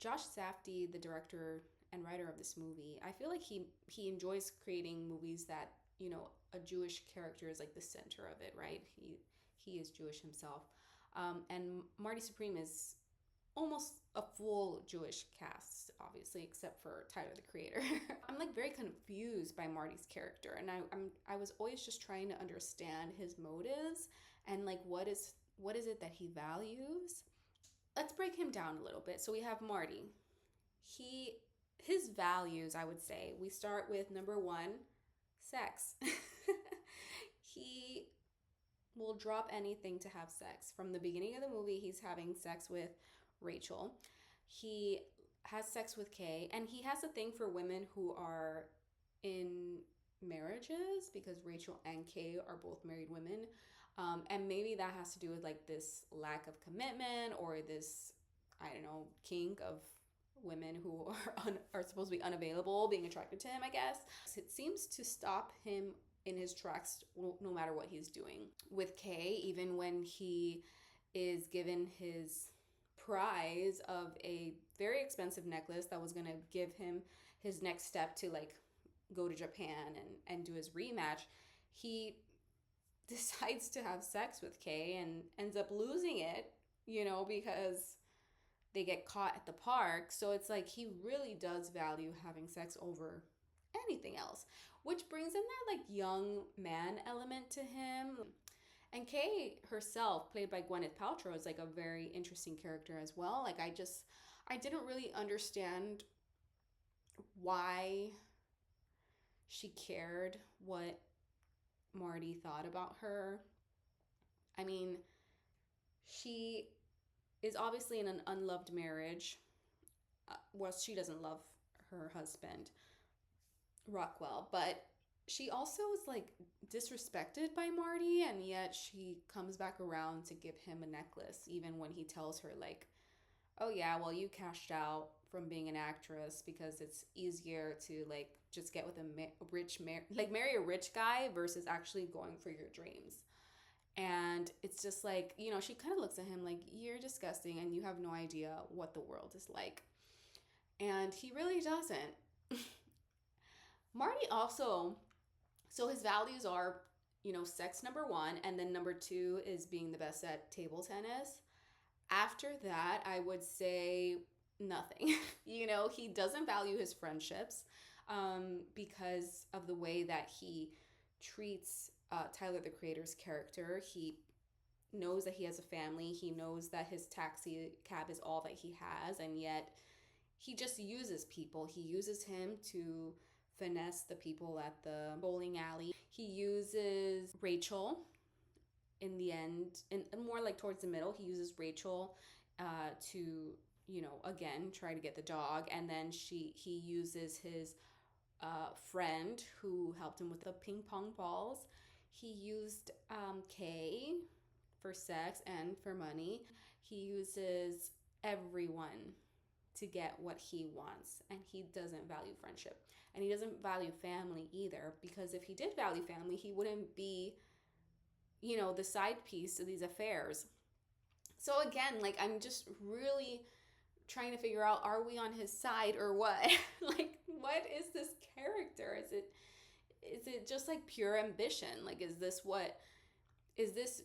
Josh Safdie, the director and writer of this movie, I feel like he enjoys creating movies that, you know, a Jewish character is like the center of it, right? He is Jewish himself. And Marty Supreme is almost a full Jewish cast, obviously, except for Tyler the Creator. I'm like very confused by Marty's character, and I was always just trying to understand his motives and like what is it that he values. Let's break him down a little bit. So we have Marty. He his values, I would say, we start with number one, sex. He will drop anything to have sex. From the beginning of the movie, he's having sex with Rachel. He has sex with Kay, and he has a thing for women who are in marriages because Rachel and Kay are both married women. And maybe that has to do with like this lack of commitment or this, I don't know, kink of women who are supposed to be unavailable being attracted to him, I guess. It seems to stop him in his tracks no matter what he's doing. With Kay, even when he is given his prize of a very expensive necklace that was going to give him his next step to like go to Japan and do his rematch, he decides to have sex with Kay and ends up losing it, you know, because they get caught at the park. So it's like he really does value having sex over anything else, which brings in that like young man element to him. And Kay herself, played by Gwyneth Paltrow, is like a very interesting character as well. Like I didn't really understand why she cared what Marty thought about her. I mean, she is obviously in an unloved marriage. Well, she doesn't love her husband, Rockwell, but she also is like disrespected by Marty, and yet she comes back around to give him a necklace, even when he tells her, like, oh, yeah, well, you cashed out from being an actress because it's easier to like just get with a marry a rich guy versus actually going for your dreams. And it's just like, you know, she kind of looks at him like, you're disgusting and you have no idea what the world is like. And he really doesn't. Marty also, so his values are, you know, sex number one, and then number two is being the best at table tennis. After that, I would say nothing. You know, he doesn't value his friendships because of the way that he treats Tyler the Creator's character. He knows that he has a family. He knows that his taxi cab is all that he has, and yet he just uses people. He uses him to finesse the people at the bowling alley. He uses Rachel in the end, and more like towards the middle. He uses Rachel to, you know, again try to get the dog, and then he uses his friend who helped him with the ping pong balls. He used Kay for sex and for money. He uses everyone to get what he wants, and he doesn't value friendship, and he doesn't value family either, because if he did value family, he wouldn't be, you know, the side piece of these affairs. So again, like, I'm just really trying to figure out, are we on his side or what? Like, what is this character? Is it just like pure ambition? Like, is this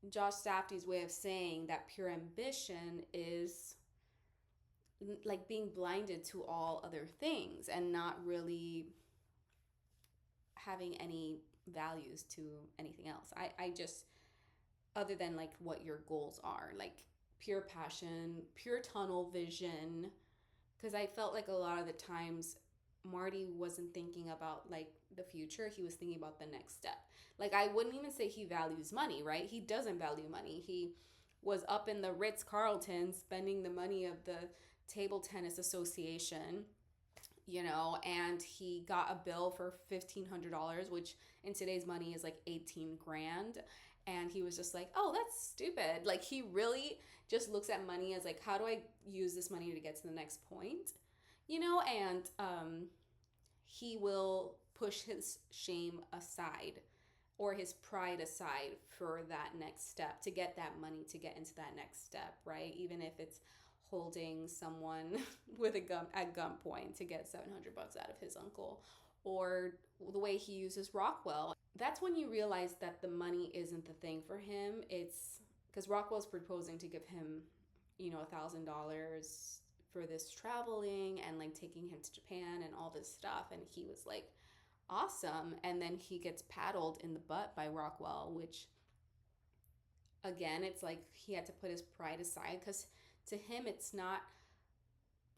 Josh Safdie's way of saying that pure ambition is like being blinded to all other things and not really having any values to anything else? I just, other than like what your goals are, like pure passion, pure tunnel vision, because I felt like a lot of the times Marty wasn't thinking about like the future. He was thinking about the next step. Like, I wouldn't even say he values money, right? He doesn't value money. He was up in the Ritz-Carlton spending the money of the Table Tennis Association, you know, and he got a bill for $1,500, which in today's money is like 18 grand. And he was just like, oh, that's stupid. Like, he really just looks at money as like, how do I use this money to get to the next point? You know, and he will push his shame aside or his pride aside for that next step, to get that money, to get into that next step, right? Even if it's holding someone with a gun at gunpoint to get $700 out of his uncle, or the way he uses Rockwell. That's when you realize that the money isn't the thing for him. It's because Rockwell's proposing to give him, $1,000 for this traveling and like taking him to Japan and all this stuff. And he was like, awesome. And then he gets paddled in the butt by Rockwell, which again, it's like he had to put his pride aside, because to him, it's not,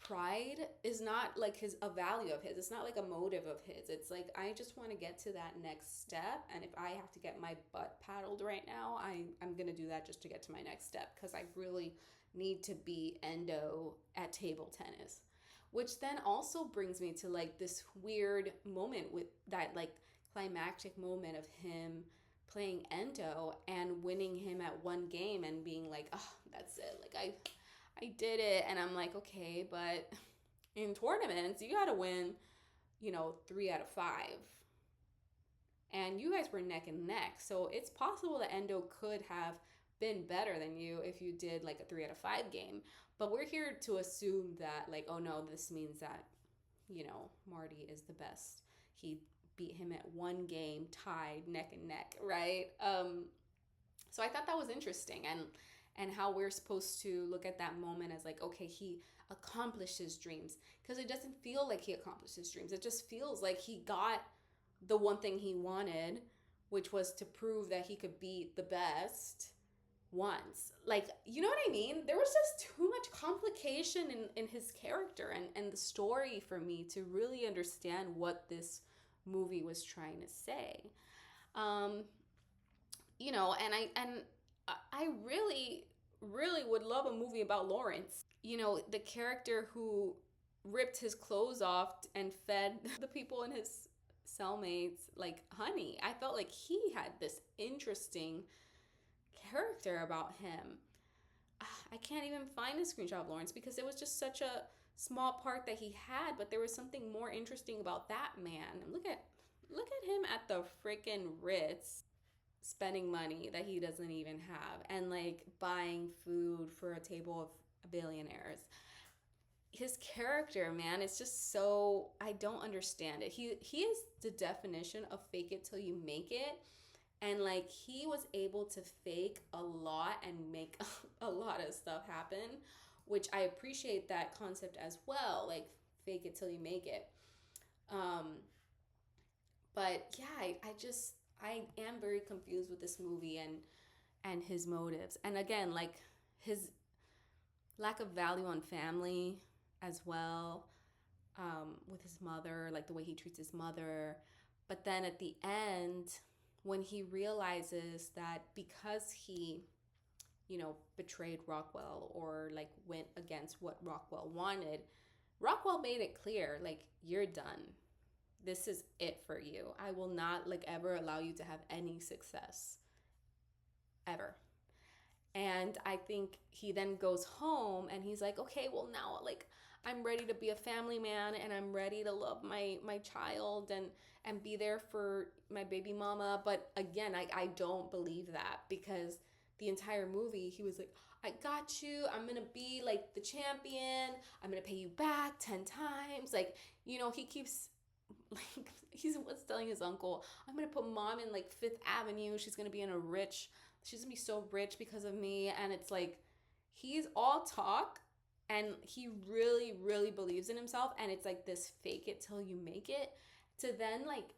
pride is not like a value of his. It's not like a motive of his. It's like, I just want to get to that next step. And if I have to get my butt paddled right now, I'm going to do that just to get to my next step, because I really need to be endo at table tennis. Which then also brings me to like this weird moment with that like climactic moment of him playing endo and winning him at one game and being like, oh, that's it. Like I did it. And I'm like, okay, but in tournaments, you got to win, 3 out of 5. And you guys were neck and neck. So it's possible that Endo could have been better than you if you did like a 3 out of 5 game. But we're here to assume that like, oh no, this means that, Marty is the best. He beat him at one game, tied neck and neck, right? So I thought that was interesting, and how we're supposed to look at that moment as like, okay, he accomplished his dreams, because it doesn't feel like he accomplished his dreams. It just feels like he got the one thing he wanted, which was to prove that he could beat the best once. Like, you know what I mean? There was just too much complication in his character and the story for me to really understand what this movie was trying to say. And I really, really would love a movie about Lawrence. The character who ripped his clothes off and fed the people in his cellmates like honey. I felt like he had this interesting character about him. I can't even find a screenshot of Lawrence because it was just such a small part that he had, but there was something more interesting about that man. Look at him at the freaking Ritz spending money that he doesn't even have, and like buying food for a table of billionaires. His character, man, it's just so, I don't understand it. He is the definition of fake it till you make it. And like he was able to fake a lot and make a lot of stuff happen, which I appreciate that concept as well, like fake it till you make it. But yeah, I am very confused with this movie and his motives. And again, like his lack of value on family as well, with his mother, like the way he treats his mother. But then at the end, when he realizes that because he, betrayed Rockwell or like went against what Rockwell wanted, Rockwell made it clear, like, you're done. This is it for you. I will not like ever allow you to have any success ever. And I think he then goes home and he's like, okay, well now like I'm ready to be a family man and I'm ready to love my child and be there for my baby mama. But again, I don't believe that, because the entire movie he was like, I got you. I'm going to be like the champion. I'm going to pay you back 10 times. Like, he keeps like, he was telling his uncle, I'm going to put mom in like Fifth Avenue. She's going to be she's going to be so rich because of me. And it's like, he's all talk and he really, really believes in himself. And it's like this fake it till you make it, to then like,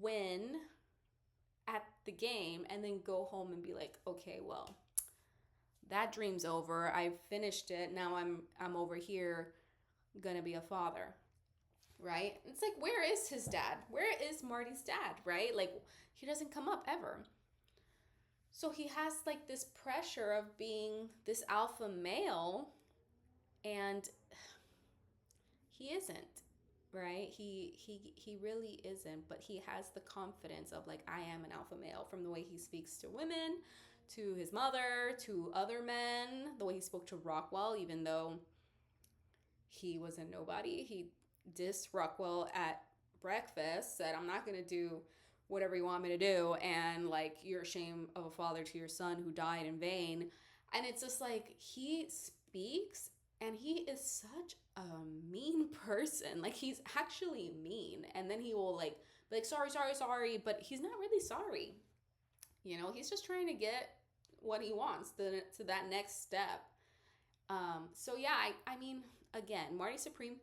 win at the game and then go home and be like, okay, well, that dream's over. I finished it. Now I'm over here gonna be a father, right? It's like, where is his dad? Where is Marty's dad, right? Like, he doesn't come up ever. So he has like this pressure of being this alpha male, and he isn't, right? He really isn't, but he has the confidence of like, I am an alpha male, from the way he speaks to women, to his mother, to other men, the way he spoke to Rockwell, even though he was a nobody. He dissed Rockwell at breakfast, said, I'm not going to do whatever you want me to do, and like, you're ashamed of a father to your son who died in vain. And it's just like, he speaks, and he is such a mean person. Like, he's actually mean, and then he will like be like, sorry, sorry, sorry, but he's not really sorry. He's just trying to get what he wants to that next step. So yeah, I mean, again, Marty Supreme,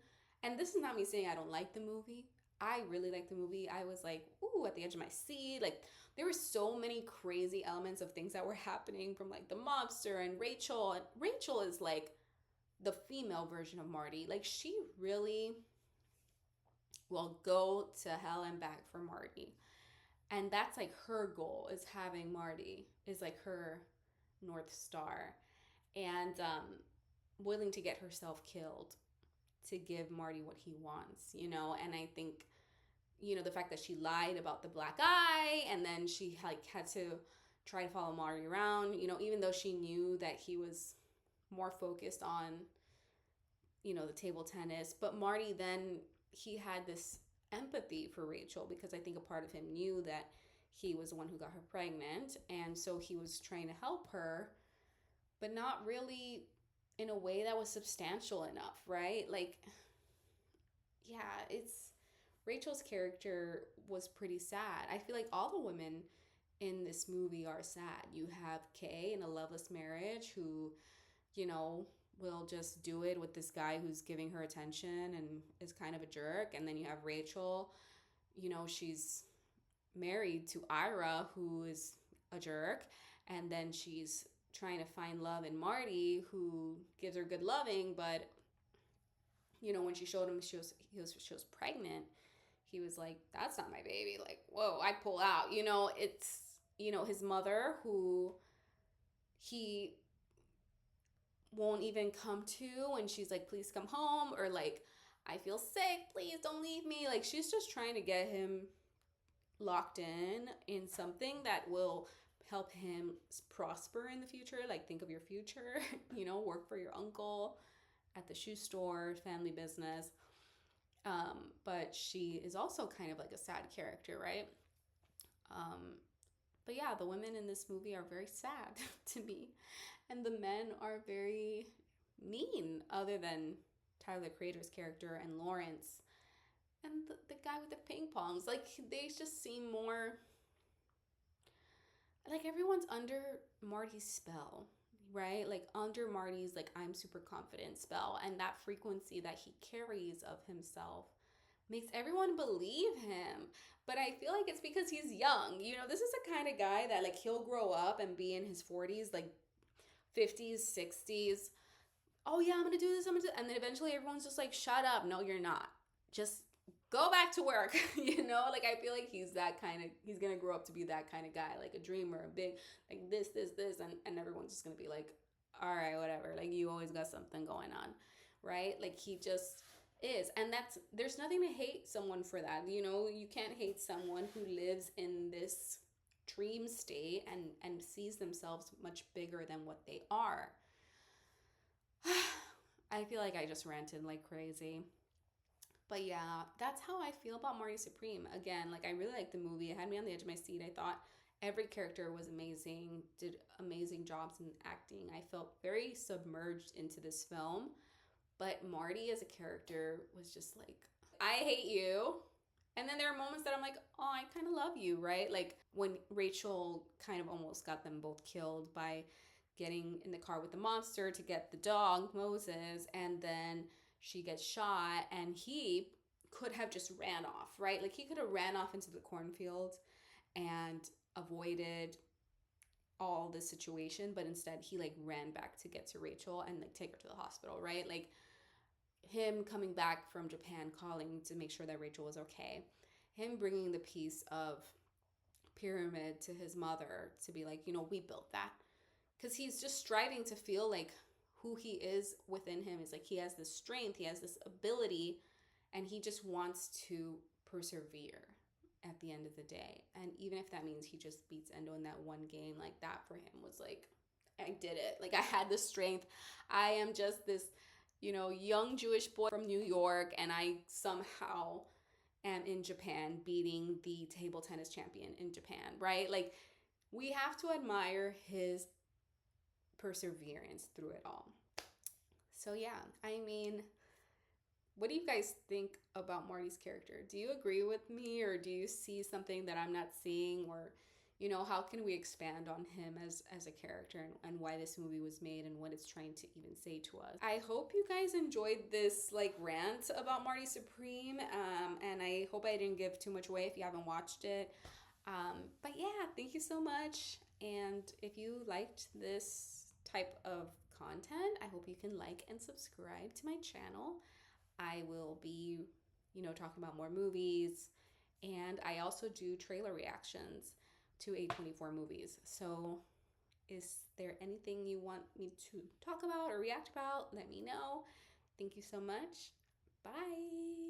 and this is not me saying I don't like the movie. I really like the movie. I was like, ooh, at the edge of my seat. Like, there were so many crazy elements of things that were happening from like the mobster and Rachel. And Rachel is like the female version of Marty. Like, she really will go to hell and back for Marty. And that's like her goal, is having Marty is like her North Star. And willing to get herself killed to give Marty what he wants. And I think, the fact that she lied about the black eye, and then she like had to try to follow Marty around, even though she knew that he was more focused on, the table tennis. But Marty, then he had this empathy for Rachel, because I think a part of him knew that he was the one who got her pregnant. And so he was trying to help her, but not really in a way that was substantial enough, right? Like, yeah, Rachel's character was pretty sad. I feel like all the women in this movie are sad. You have Kay in a loveless marriage who, will just do it with this guy who's giving her attention and is kind of a jerk. And then you have Rachel, she's married to Ira, who is a jerk. And then she's trying to find love in Marty, who gives her good loving, but when she showed him she was pregnant, he was like, that's not my baby. Like, whoa, I'd pull out. It's his mother, who he won't even come to, and she's like, please come home, or like, I feel sick, please don't leave me. Like, she's just trying to get him locked in something that will help him prosper in the future. Like, think of your future, work for your uncle at the shoe store, family business. But she is also kind of like a sad character, right? But yeah, the women in this movie are very sad to me. And the men are very mean, other than Tyler, the Creator's character, and Lawrence. And the guy with the ping pongs. Like, they just seem more like everyone's under Marty's spell, right? Like, under Marty's, like, I'm super confident spell. And that frequency that he carries of himself makes everyone believe him. But I feel like it's because he's young. This is the kind of guy that, like, he'll grow up and be in his 40s, like 50s, 60s. Oh yeah, I'm gonna do this, and then eventually everyone's just like, shut up, no you're not. Just go back to work. Like, I feel like he's gonna grow up to be that kind of guy, like a dreamer, a big, like this, and everyone's just gonna be like, all right, whatever, like, you always got something going on, right? Like, he just is. And there's nothing to hate someone for that. You can't hate someone who lives in this dream state and sees themselves much bigger than what they are. I feel like I just ranted like crazy. But yeah, that's how I feel about Marty Supreme. Again, like, I really liked the movie. It had me on the edge of my seat. I thought every character was amazing, did amazing jobs in acting. I felt very submerged into this film. But Marty as a character was just like, I hate you. And then there are moments that I'm like, oh, I kind of love you, right? Like, when Rachel kind of almost got them both killed by getting in the car with the monster to get the dog, Moses, and then she gets shot, and he could have just ran off, right? Like, he could have ran off into the cornfield and avoided all the situation, but instead he like ran back to get to Rachel and like take her to the hospital, right? Like, him coming back from Japan, calling to make sure that Rachel was okay, him bringing the piece of pyramid to his mother to be like, we built that, because he's just striving to feel like who he is within him is like, he has this strength, he has this ability, and he just wants to persevere at the end of the day. And even if that means he just beats Endo in that one game, like, that for him was like, I did it. Like, I had the strength. I am just this, young Jewish boy from New York, and I somehow am in Japan beating the table tennis champion in Japan, right? Like, we have to admire his perseverance through it all. So yeah, I mean, what do you guys think about Marty's character? Do you agree with me, or do you see something that I'm not seeing, or how can we expand on him as a character, and why this movie was made and what it's trying to even say to us? I hope you guys enjoyed this like rant about Marty Supreme, and I hope I didn't give too much away if you haven't watched it. But yeah, thank you so much. And if you liked this type of content, I hope you can like and subscribe to my channel. I will be, talking about more movies. And I also do trailer reactions to A24 movies. So, is there anything you want me to talk about or react about? Let me know. Thank you so much. Bye.